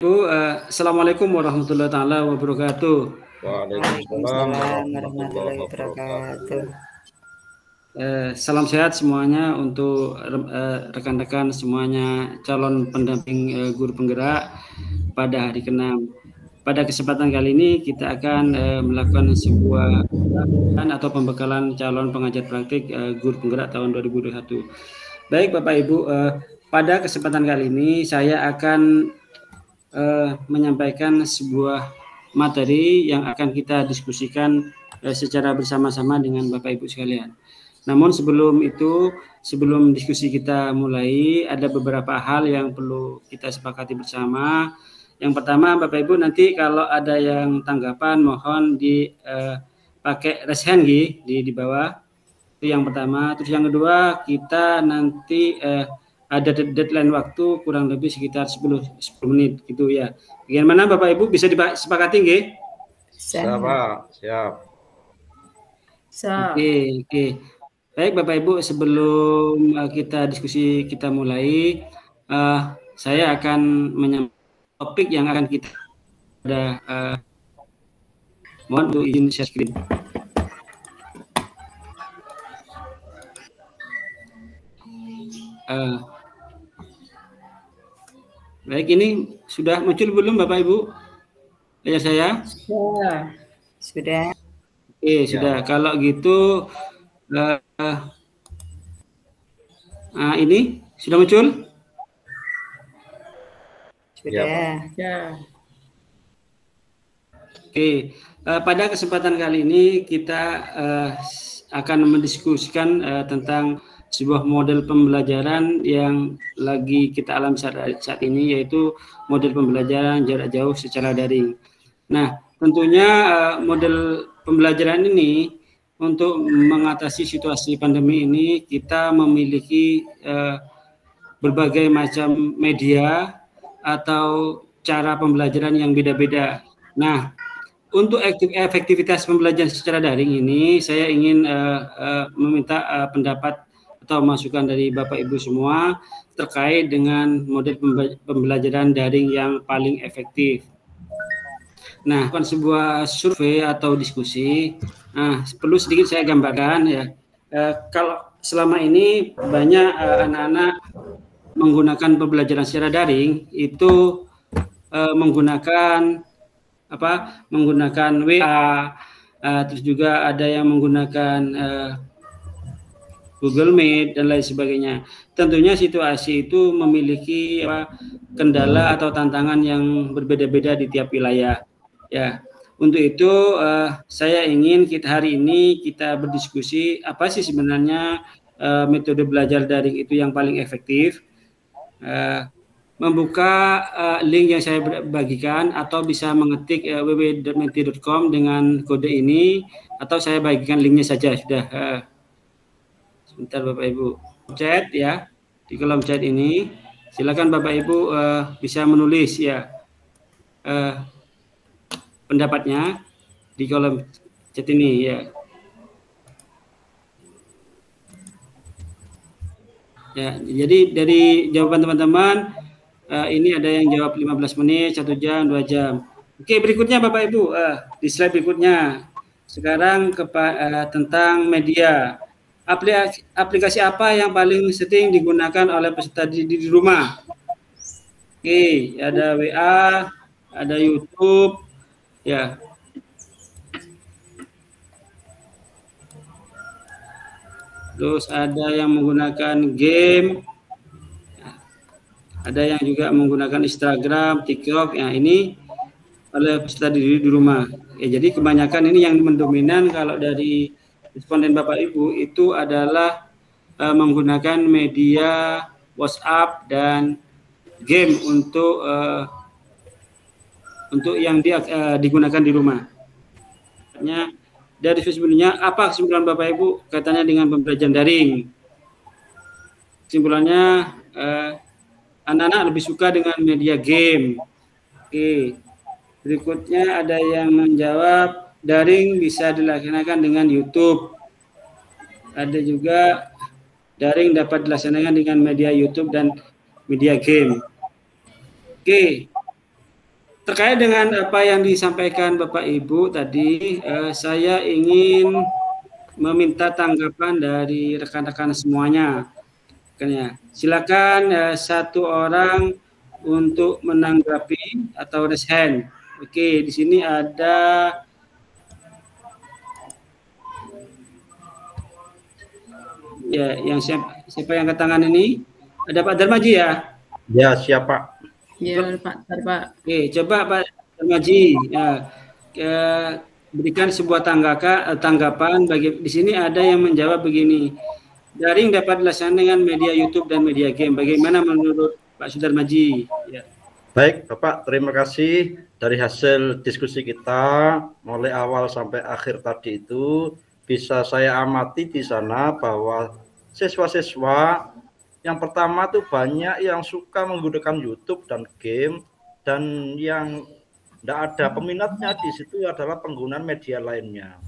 Bu, Assalamualaikum warahmatullahi taala wabarakatuh. Waalaikumsalam Waalaikumsalam warahmatullahi warahmatullahi wabarakatuh. wabarakatuh. Salam sehat semuanya untuk rekan-rekan semuanya calon pendamping guru penggerak pada hari ke-6. Pada kesempatan kali ini kita akan melakukan sebuah atau pembekalan calon pengajar praktik guru penggerak tahun 2021. Baik Bapak Ibu, pada kesempatan kali ini saya akan menyampaikan sebuah materi yang akan kita diskusikan secara bersama-sama dengan Bapak Ibu sekalian. Namun sebelum diskusi kita mulai, ada beberapa hal yang perlu kita sepakati bersama. Yang pertama, Bapak Ibu, nanti kalau ada yang tanggapan mohon dipakai raise hand di bawah. Itu yang pertama. Terus yang kedua, kita nanti ada deadline waktu kurang lebih sekitar 10 menit gitu ya. Bagaimana Bapak Ibu, bisa disepakati nggih? Siap, Pak. Siap. Oke. Baik Bapak Ibu, sebelum kita diskusi kita mulai, saya akan menyampaikan topik yang akan kita mohon untuk izin share screen. Baik, ini sudah muncul belum Bapak Ibu? Layar saya? Sudah. Oke, sudah. Kalau gitu, ini sudah muncul? Sudah. Oke, pada kesempatan kali ini kita akan mendiskusikan tentang sebuah model pembelajaran yang lagi kita alami saat ini, yaitu model pembelajaran jarak jauh secara daring. Nah, tentunya model pembelajaran ini untuk mengatasi situasi pandemi ini kita memiliki berbagai macam media atau cara pembelajaran yang beda-beda. Nah, untuk efektivitas pembelajaran secara daring ini, saya ingin meminta pendapat atau masukan dari Bapak Ibu semua terkait dengan model pembelajaran daring yang paling efektif. Nah, bukan sebuah survei atau diskusi. Nah, perlu sedikit saya gambarkan ya. Kalau selama ini banyak anak-anak menggunakan pembelajaran secara daring itu menggunakan WA, terus juga ada yang menggunakan Google Meet dan lain sebagainya. Tentunya situasi itu memiliki kendala atau tantangan yang berbeda-beda di tiap wilayah. Ya, untuk itu saya ingin hari ini kita berdiskusi apa sih sebenarnya metode belajar daring itu yang paling efektif. Membuka link yang saya bagikan atau bisa mengetik www.menti.com dengan kode ini, atau saya bagikan linknya saja sudah. Sebentar Bapak Ibu, chat ya, di kolom chat ini silakan Bapak Ibu bisa menulis ya pendapatnya di kolom chat ini ya. Ya, jadi dari jawaban teman-teman ini ada yang jawab 15 menit, 1 jam, 2 jam. Oke, berikutnya Bapak Ibu, di slide berikutnya. Sekarang tentang media. Aplikasi apa yang paling sering digunakan oleh peserta di rumah? Oke, ada WA, ada YouTube, ya. Terus ada yang menggunakan game, ada yang juga menggunakan Instagram, TikTok. Ya, ini oleh peserta di rumah. Ya, jadi kebanyakan ini yang mendominan kalau dari responden Bapak Ibu itu adalah menggunakan media WhatsApp dan game untuk yang digunakan di rumah. Dari sebelumnya, apa kesimpulan Bapak Ibu kaitannya dengan pembelajaran daring? Kesimpulannya, anak-anak lebih suka dengan media game. Oke. Berikutnya ada yang menjawab daring bisa dilaksanakan dengan YouTube. Ada juga daring dapat dilaksanakan dengan media YouTube dan media game. Oke. Terkait dengan apa yang disampaikan Bapak Ibu tadi, saya ingin meminta tanggapan dari rekan-rekan semuanya. Silakan satu orang untuk menanggapi atau raise hand. Oke, di sini ada ya, yang siapa yang ke tangan ini? Ada Pak Darmaji ya? Ya, siapa? Ya, Pak. Oke, coba Pak Darmaji ya, berikan sebuah tanggapan bagi di sini ada yang menjawab begini. Daring dapat dilaksanakan dengan media YouTube dan media game. Bagaimana menurut Pak Sudarmaji? Ya. Baik, Bapak, terima kasih. Dari hasil diskusi kita mulai awal sampai akhir tadi itu bisa saya amati di sana bahwa siswa-siswa yang pertama tuh banyak yang suka menggunakan YouTube dan game, dan yang tidak ada peminatnya di situ adalah penggunaan media lainnya.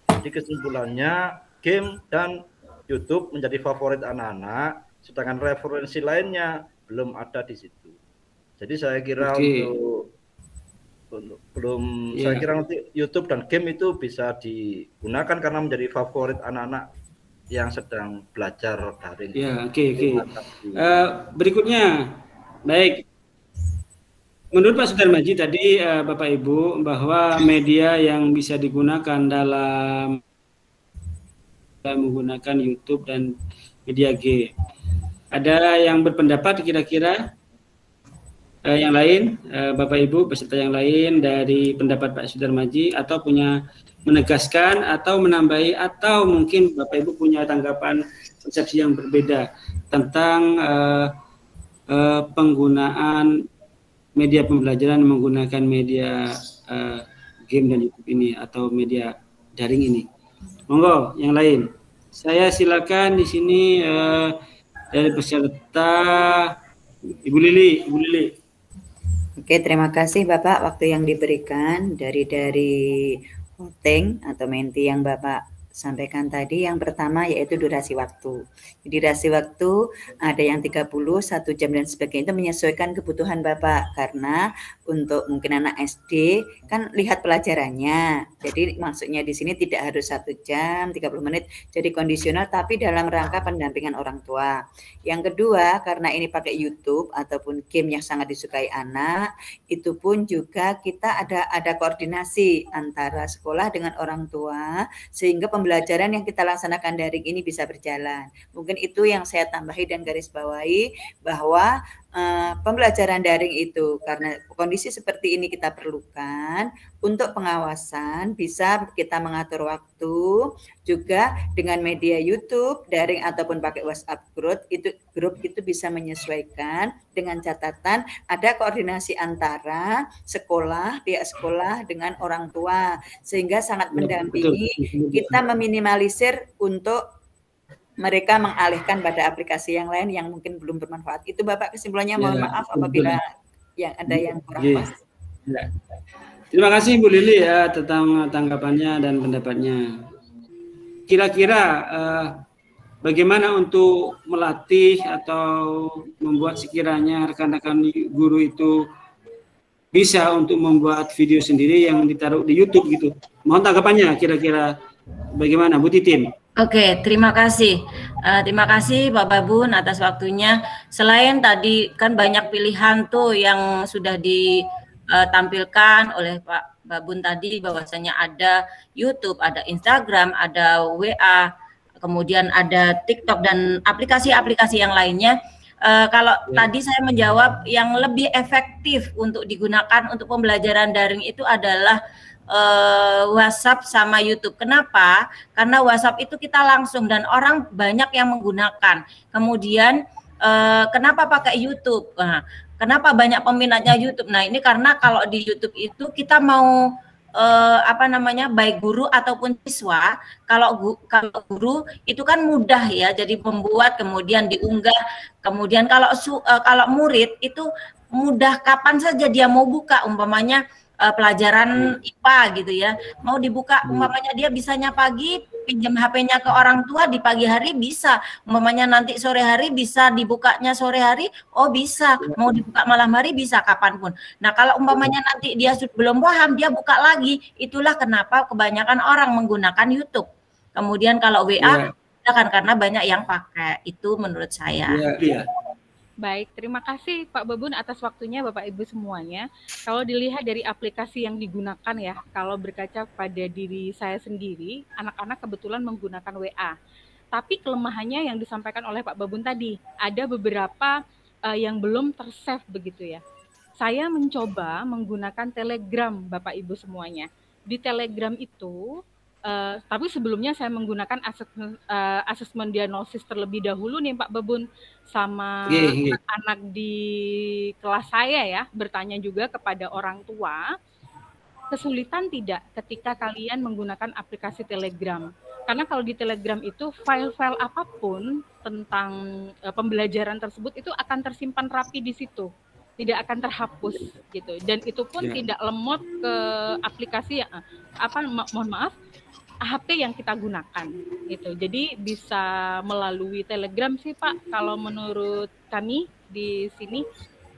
Jadi kesimpulannya game dan YouTube menjadi favorit anak-anak, sedangkan referensi lainnya belum ada di situ. Jadi saya kira saya kira nanti YouTube dan game itu bisa digunakan karena menjadi favorit anak-anak yang sedang belajar daring. Ya, oke. Berikutnya, baik. Menurut Pak Sudarmaji tadi, Bapak Ibu, bahwa media yang bisa digunakan dalam menggunakan YouTube dan media game. Ada yang berpendapat kira-kira yang lain, Bapak Ibu, peserta yang lain dari pendapat Pak Sudarmaji atau punya menegaskan atau menambahi atau mungkin Bapak Ibu punya tanggapan persepsi yang berbeda tentang penggunaan media pembelajaran menggunakan media game dan YouTube ini atau media daring ini. Monggo, yang lain. Saya silakan di sini dari peserta Ibu Lili. Oke, terima kasih Bapak waktu yang diberikan dari voting atau menti yang Bapak sampaikan tadi. Yang pertama yaitu durasi waktu. Durasi waktu ada yang 30, 1 jam dan sebagainya, itu menyesuaikan kebutuhan Bapak, karena untuk mungkin anak SD kan lihat pelajarannya. Jadi maksudnya di sini tidak harus 1 jam 30 menit, jadi kondisional tapi dalam rangka pendampingan orang tua. Yang kedua, karena ini pakai YouTube ataupun game yang sangat disukai anak, itu pun juga kita ada koordinasi antara sekolah dengan orang tua sehingga pembelajaran yang kita laksanakan daring ini bisa berjalan. Mungkin itu yang saya tambahi dan garis bawahi, bahwa pembelajaran daring itu karena kondisi seperti ini kita perlukan untuk pengawasan, bisa kita mengatur waktu juga dengan media YouTube daring ataupun pakai WhatsApp grup itu bisa menyesuaikan dengan catatan ada koordinasi antara pihak sekolah dengan orang tua sehingga sangat mendampingi, kita meminimalisir untuk mereka mengalihkan pada aplikasi yang lain yang mungkin belum bermanfaat. Itu Bapak kesimpulannya, mohon maaf apabila yang ada yang kurang pas. Ya. Terima kasih Bu Lili ya tentang tanggapannya dan pendapatnya. Kira-kira bagaimana untuk melatih atau membuat sekiranya rekan-rekan guru itu bisa untuk membuat video sendiri yang ditaruh di YouTube gitu. Mohon tanggapannya kira-kira bagaimana Bu Titin? Oke, terima kasih. Terima kasih Bapak Bun atas waktunya. Selain tadi kan banyak pilihan tuh yang sudah ditampilkan oleh Pak Babun tadi, bahwasanya ada YouTube, ada Instagram, ada WA, kemudian ada TikTok dan aplikasi-aplikasi yang lainnya. Kalau tadi saya menjawab yang lebih efektif untuk digunakan untuk pembelajaran daring itu adalah WhatsApp sama YouTube. Kenapa? Karena WhatsApp itu kita langsung dan orang banyak yang menggunakan. Kemudian kenapa pakai YouTube? Nah, kenapa banyak peminatnya YouTube? Nah, ini karena kalau di YouTube itu kita mau baik guru ataupun siswa, kalau guru itu kan mudah ya, jadi membuat kemudian diunggah, kemudian kalau murid itu mudah kapan saja dia mau buka, umpamanya pelajaran IPA gitu ya, mau dibuka umpamanya dia bisanya pagi, pinjam HP-nya ke orang tua di pagi hari bisa, umpamanya nanti sore hari bisa dibukanya sore hari, oh bisa, mau dibuka malam hari bisa kapanpun. Nah kalau umpamanya nanti dia belum paham, dia buka lagi, itulah kenapa kebanyakan orang menggunakan YouTube. Kemudian kalau WA, kan karena banyak yang pakai, itu menurut saya. Iya. Baik, terima kasih Pak Babun atas waktunya Bapak Ibu semuanya. Kalau dilihat dari aplikasi yang digunakan ya, kalau berkaca pada diri saya sendiri, anak-anak kebetulan menggunakan WA. Tapi kelemahannya yang disampaikan oleh Pak Babun tadi, ada beberapa yang belum tersave begitu ya. Saya mencoba menggunakan Telegram Bapak Ibu semuanya. Di Telegram itu, tapi sebelumnya saya menggunakan asesmen diagnosis terlebih dahulu nih Pak Babun, sama anak-anak di kelas saya ya, bertanya juga kepada orang tua, kesulitan tidak ketika kalian menggunakan aplikasi Telegram? Karena kalau di Telegram itu file-file apapun tentang pembelajaran tersebut itu akan tersimpan rapi di situ, tidak akan terhapus gitu, dan itu pun tidak lemot ke aplikasi mohon maaf, HP yang kita gunakan gitu. Jadi bisa melalui Telegram sih Pak, kalau menurut kami di sini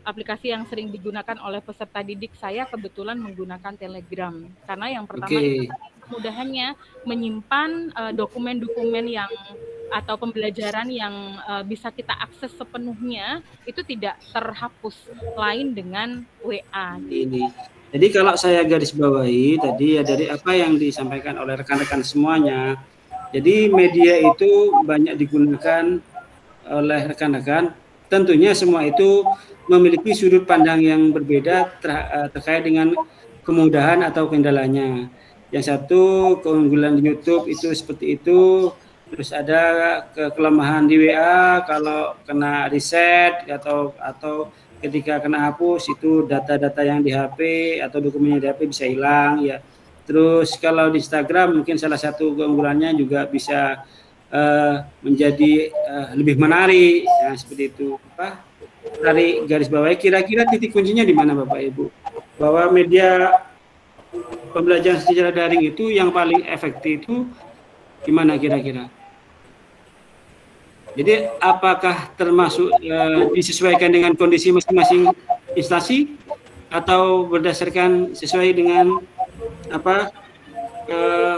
aplikasi yang sering digunakan oleh peserta didik saya kebetulan menggunakan Telegram, karena yang pertama itu kemudahannya menyimpan dokumen-dokumen yang atau pembelajaran yang bisa kita akses sepenuhnya, itu tidak terhapus, lain dengan WA. Jadi kalau saya garis bawahi tadi ya, dari apa yang disampaikan oleh rekan-rekan semuanya, jadi media itu banyak digunakan oleh rekan-rekan, tentunya semua itu memiliki sudut pandang yang berbeda terkait dengan kemudahan atau kendalanya. Yang satu keunggulan di YouTube itu seperti itu, terus ada kelemahan di WA kalau kena reset atau ketika kena hapus itu data-data yang di HP atau dokumennya di HP bisa hilang ya. Terus kalau di Instagram mungkin salah satu keunggulannya juga bisa menjadi lebih menarik, ya, seperti itu. Dari garis bawah kira-kira titik kuncinya di mana Bapak Ibu? Bahwa media pembelajaran secara daring itu yang paling efektif itu gimana kira-kira? Jadi apakah termasuk disesuaikan dengan kondisi masing-masing instansi atau berdasarkan sesuai dengan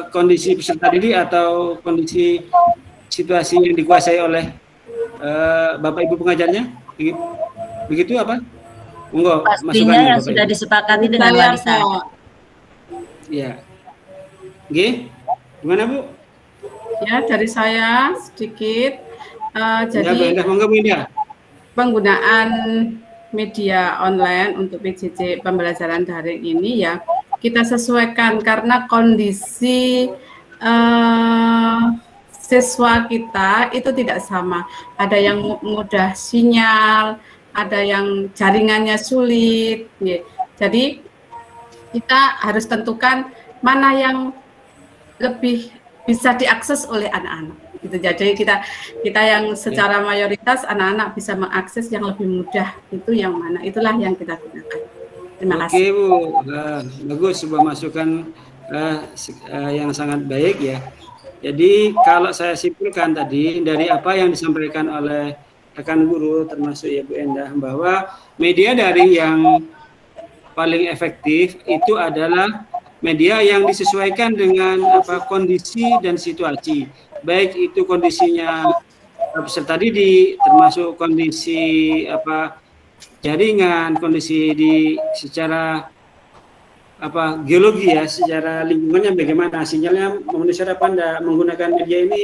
kondisi peserta didik atau kondisi situasi yang dikuasai oleh Bapak Ibu pengajarnya? Begitu apa? Monggo, pastinya yang sudah disepakati dengan Marisa. Ya. Oke. Gimana Bu? Ya, dari saya sedikit. Jadi penggunaan media online untuk PJJ pembelajaran daring ini ya kita sesuaikan karena kondisi siswa kita itu tidak sama. Ada yang mudah sinyal, ada yang jaringannya sulit. Ya. Jadi kita harus tentukan mana yang lebih bisa diakses oleh anak-anak. Gitu. Jadi kita yang secara mayoritas anak-anak bisa mengakses yang lebih mudah, itu yang mana, itulah yang kita gunakan. Terima kasih. Oke Bu, bagus, sebuah masukan yang sangat baik ya. Jadi kalau saya simpulkan tadi dari apa yang disampaikan oleh rekan guru termasuk ya Bu Endah, bahwa media daring yang paling efektif itu adalah media yang disesuaikan dengan kondisi dan situasi, baik itu kondisinya peserta didik, termasuk kondisi jaringan, kondisi di secara geologi ya, secara lingkungannya bagaimana, sinyalnya memenuhi syarat apa enggak, menggunakan media ini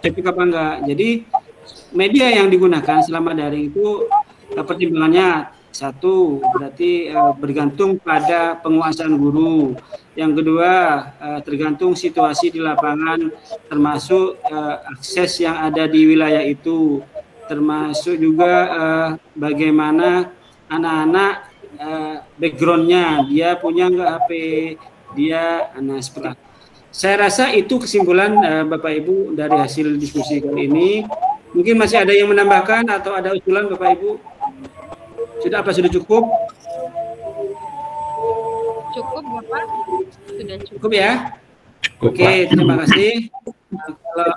efektif apa enggak. Jadi media yang digunakan selama daring itu pertimbangannya satu berarti bergantung pada penguasaan guru. Yang kedua tergantung situasi di lapangan, termasuk akses yang ada di wilayah itu, termasuk juga bagaimana anak-anak backgroundnya, dia punya nggak HP, dia seperti. Saya rasa itu kesimpulan Bapak Ibu dari hasil diskusi kali ini. Mungkin masih ada yang menambahkan atau ada usulan Bapak Ibu? Sudah cukup? Cukup Bapak, sudah cukup ya. Oke, terima kasih.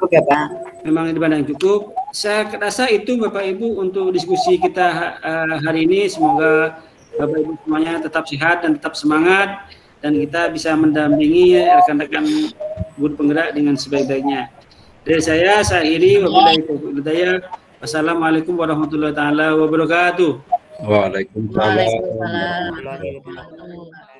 cukup ya Pak. Memang dipandang cukup. Saya rasa itu Bapak Ibu untuk diskusi kita hari ini. Semoga Bapak Ibu semuanya tetap sehat dan tetap semangat, dan kita bisa mendampingi rekan-rekan guru penggerak dengan sebaik-baiknya. Dari saya akhiri, wabillahi taufiq wal hidayah. Wassalamualaikum warahmatullahi taala wabarakatuh. Waalaikumsalam. Waalaikumsalam.